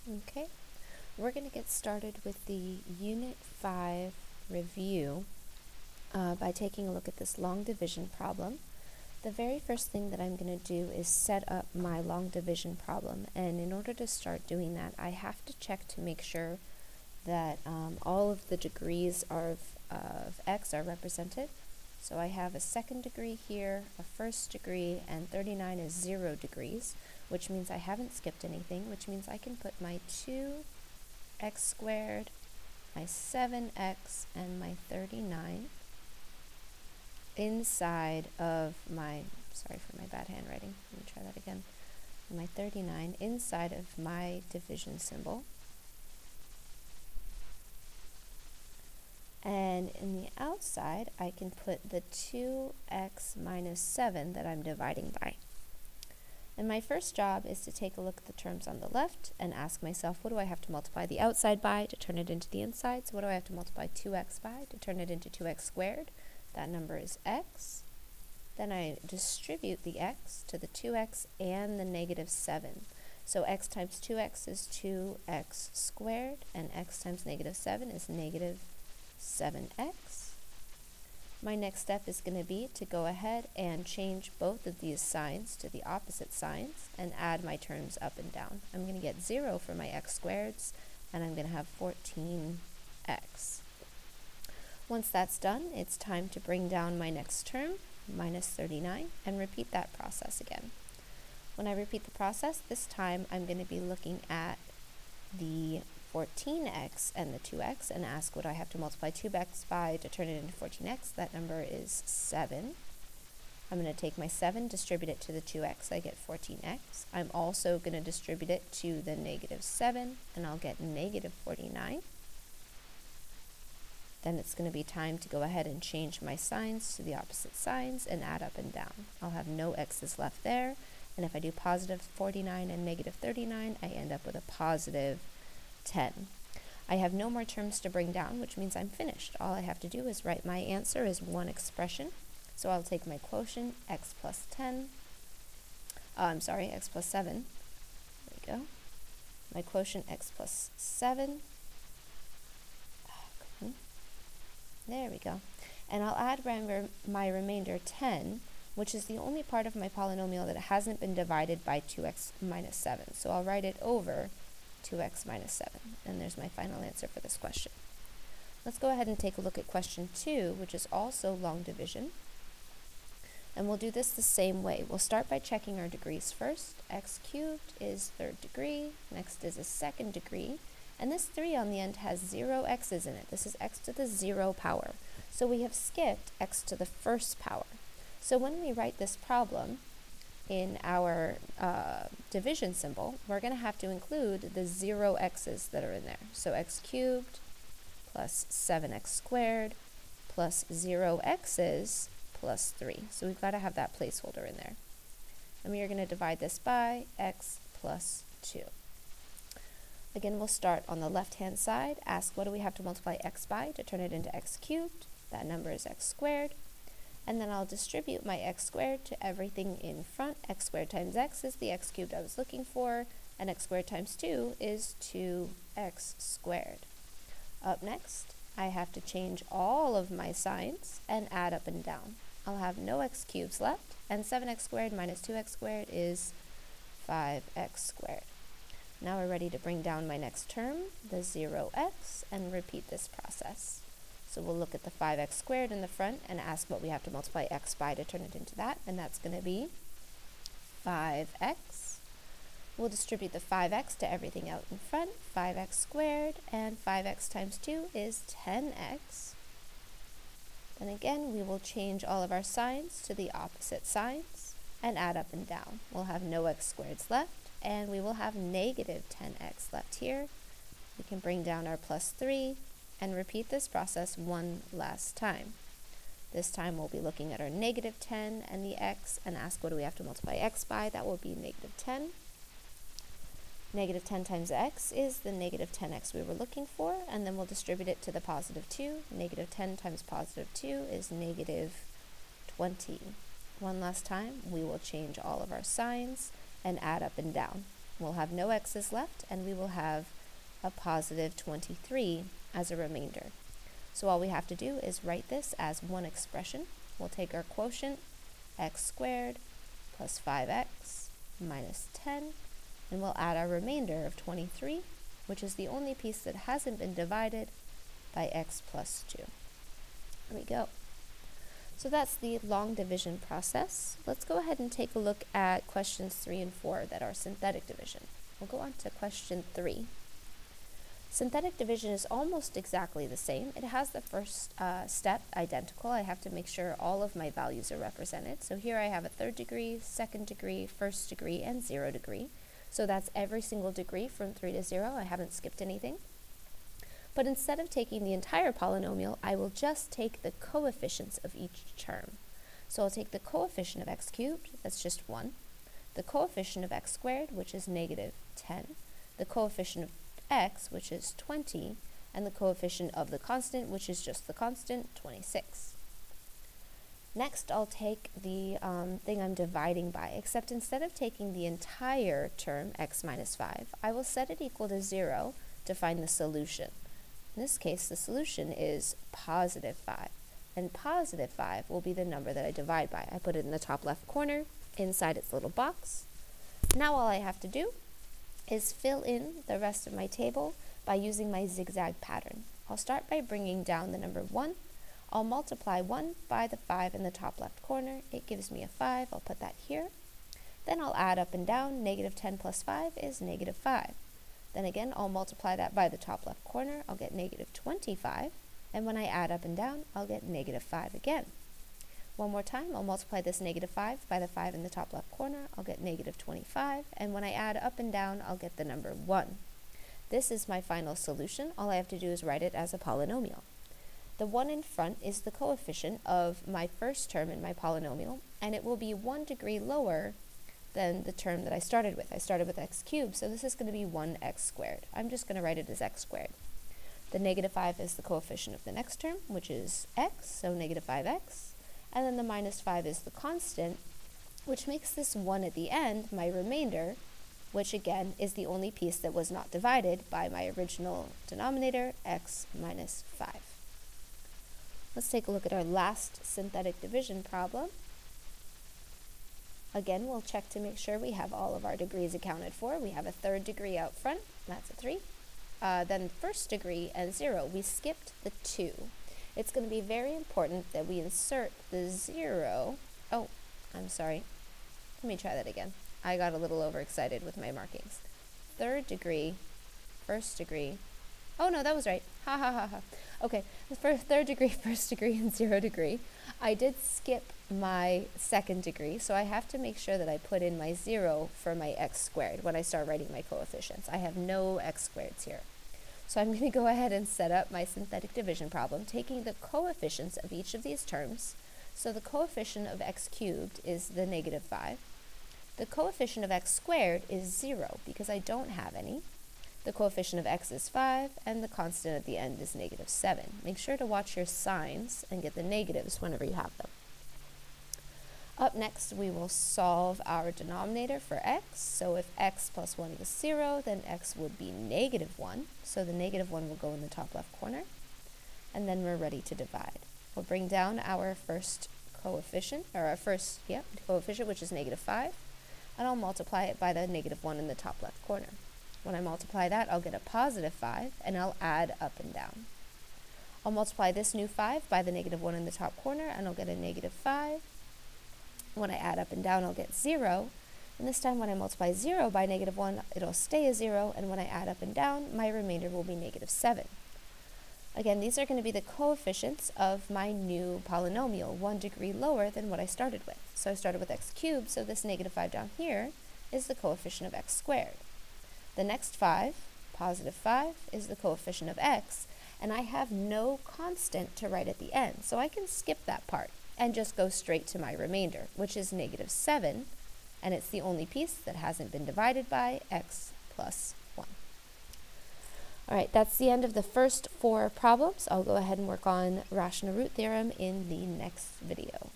Okay, we're going to get started with the Unit 5 review by taking a look at this long division problem. The very first thing that I'm going to do is set up my long division problem, and in order to start doing that, I have to check to make sure that all of the degrees of x are represented. So I have a second degree here, a first degree, and 39 is 0 degrees, which means I haven't skipped anything, which means I can put my 2x squared, my 7x, and my 39 inside of my, sorry for my bad handwriting, let me try that again, my 39 inside of my division symbol. And in the outside, I can put the 2x minus 7 that I'm dividing by. And my first job is to take a look at the terms on the left and ask myself, what do I have to multiply the outside by to turn it into the inside? So what do I have to multiply 2x by to turn it into 2x squared? That number is x. Then I distribute the x to the 2x and the negative 7. So x times 2x is 2x squared, and x times negative 7 is negative 7x. My next step is going to be to go ahead and change both of these signs to the opposite signs and add my terms up and down. I'm going to get 0 for my x squareds, and I'm going to have 14x. Once that's done, it's time to bring down my next term, minus 39, and repeat that process again. When I repeat the process, this time I'm going to be looking at the 14x and the 2x and ask what I have to multiply 2x by to turn it into 14x. That number is 7. I'm going to take my 7, distribute it to the 2x, I get 14x. I'm also going to distribute it to the negative 7, and I'll get negative 49. Then it's going to be time to go ahead and change my signs to the opposite signs and add up and down. I'll have no x's left there, and if I do positive 49 and negative 39, I end up with a positive 10. I have no more terms to bring down, which means I'm finished. All I have to do is write my answer as one expression. So I'll take my quotient, x plus 10, x plus 7. There we go. My quotient, x plus 7. There we go. And I'll add my remainder 10, which is the only part of my polynomial that hasn't been divided by 2x minus 7. So I'll write it over 2x minus 7. And there's my final answer for this question. Let's go ahead and take a look at question 2, which is also long division. And we'll do this the same way. We'll start by checking our degrees first. X cubed is third degree. Next is a second degree. And this 3 on the end has 0 x's in it. This is x to the 0 power. So we have skipped x to the first power. So when we write this problem in our division symbol, we're going to have to include the 0 x's that are in there. So x cubed plus 7x squared plus 0 x's plus 3. So we've got to have that placeholder in there. And we are going to divide this by x plus 2. Again, we'll start on the left-hand side, ask what do we have to multiply x by to turn it into x cubed. That number is x squared. And then I'll distribute my x squared to everything in front. X squared times x is the x cubed I was looking for, and x squared times 2 is 2x squared. Up next, I have to change all of my signs and add up and down. I'll have no x cubes left, and 7x squared minus 2x squared is 5x squared. Now we're ready to bring down my next term, the 0x, and repeat this process. So we'll look at the 5x squared in the front and ask what we have to multiply x by to turn it into that, and that's going to be 5x. We'll distribute the 5x to everything out in front, 5x squared, and 5x times 2 is 10x. Then again, we will change all of our signs to the opposite signs and add up and down. We'll have no x squareds left, and we will have negative 10x left here. We can bring down our plus 3 and repeat this process one last time. This time we'll be looking at our negative 10 and the x and ask what do we have to multiply x by. That will be negative 10. Negative 10 times x is the negative 10x we were looking for, and then we'll distribute it to the positive 2. Negative 10 times positive 2 is negative 20. One last time, we will change all of our signs and add up and down. We'll have no x's left, and we will have a positive 23 as a remainder. So all we have to do is write this as one expression. We'll take our quotient, x squared plus 5x minus 10, and we'll add our remainder of 23, which is the only piece that hasn't been divided, by x plus 2. There we go. So that's the long division process. Let's go ahead and take a look at questions 3 and 4 that are synthetic division. We'll go on to question 3. Synthetic division is almost exactly the same. It has the first step identical. I have to make sure all of my values are represented. So here I have a third degree, second degree, first degree, and 0 degree. So that's every single degree from 3 to 0. I haven't skipped anything. But instead of taking the entire polynomial, I will just take the coefficients of each term. So I'll take the coefficient of x cubed, that's just 1, the coefficient of x squared, which is negative 10, the coefficient of x, which is 20, and the coefficient of the constant, which is just the constant, 26. Next, I'll take the thing I'm dividing by, except instead of taking the entire term, x minus 5, I will set it equal to 0 to find the solution. In this case, the solution is positive 5, and positive 5 will be the number that I divide by. I put it in the top left corner, inside its little box. Now all I have to do is fill in the rest of my table by using my zigzag pattern. I'll start by bringing down the number 1. I'll multiply 1 by the 5 in the top left corner. It gives me a 5. I'll put that here. Then I'll add up and down. Negative 10 plus 5 is negative 5. Then again, I'll multiply that by the top left corner. I'll get negative 25. And when I add up and down, I'll get negative 5 again. One more time, I'll multiply this negative 5 by the 5 in the top left corner. I'll get negative 25. And when I add up and down, I'll get the number 1. This is my final solution. All I have to do is write it as a polynomial. The 1 in front is the coefficient of my first term in my polynomial, and it will be 1 degree lower than the term that I started with. I started with x cubed, so this is going to be 1x squared. I'm just going to write it as x squared. The negative 5 is the coefficient of the next term, which is x, so negative 5x. And then the minus 5 is the constant, which makes this 1 at the end my remainder, which again is the only piece that was not divided by my original denominator, x minus 5. Let's take a look at our last synthetic division problem. Again, we'll check to make sure we have all of our degrees accounted for. We have a third degree out front, that's a 3. Then first degree and 0, we skipped the 2. It's going to be very important that we insert the 0. Oh, I'm sorry. Let me try that again. I got a little overexcited with my markings. Third degree, first degree. Oh no, that was right. Ha ha ha ha. Okay, for third degree, first degree, and 0 degree, I did skip my second degree, so I have to make sure that I put in my 0 for my x squared when I start writing my coefficients. I have no x squareds here. So I'm going to go ahead and set up my synthetic division problem, taking the coefficients of each of these terms. So the coefficient of x cubed is the negative 5. The coefficient of x squared is 0 because I don't have any. The coefficient of x is 5, and the constant at the end is negative 7. Make sure to watch your signs and get the negatives whenever you have them. Up next, we will solve our denominator for x. So if x plus 1 was 0, then x would be negative 1. So the negative 1 will go in the top left corner. And then we're ready to divide. We'll bring down our first coefficient, or our first coefficient, which is negative 5. And I'll multiply it by the negative 1 in the top left corner. When I multiply that, I'll get a positive 5, and I'll add up and down. I'll multiply this new 5 by the negative 1 in the top corner, and I'll get a negative 5. When I add up and down, I'll get 0. And this time when I multiply 0 by negative 1, it'll stay a 0, and when I add up and down, my remainder will be negative 7. Again, these are going to be the coefficients of my new polynomial, 1 degree lower than what I started with. So I started with x cubed, so this negative 5 down here is the coefficient of x squared. The next 5, positive 5, is the coefficient of x, and I have no constant to write at the end, so I can skip that part and just go straight to my remainder, which is negative 7, and it's the only piece that hasn't been divided by x plus 1. All right, that's the end of the first 4 problems. I'll go ahead and work on rational root theorem in the next video.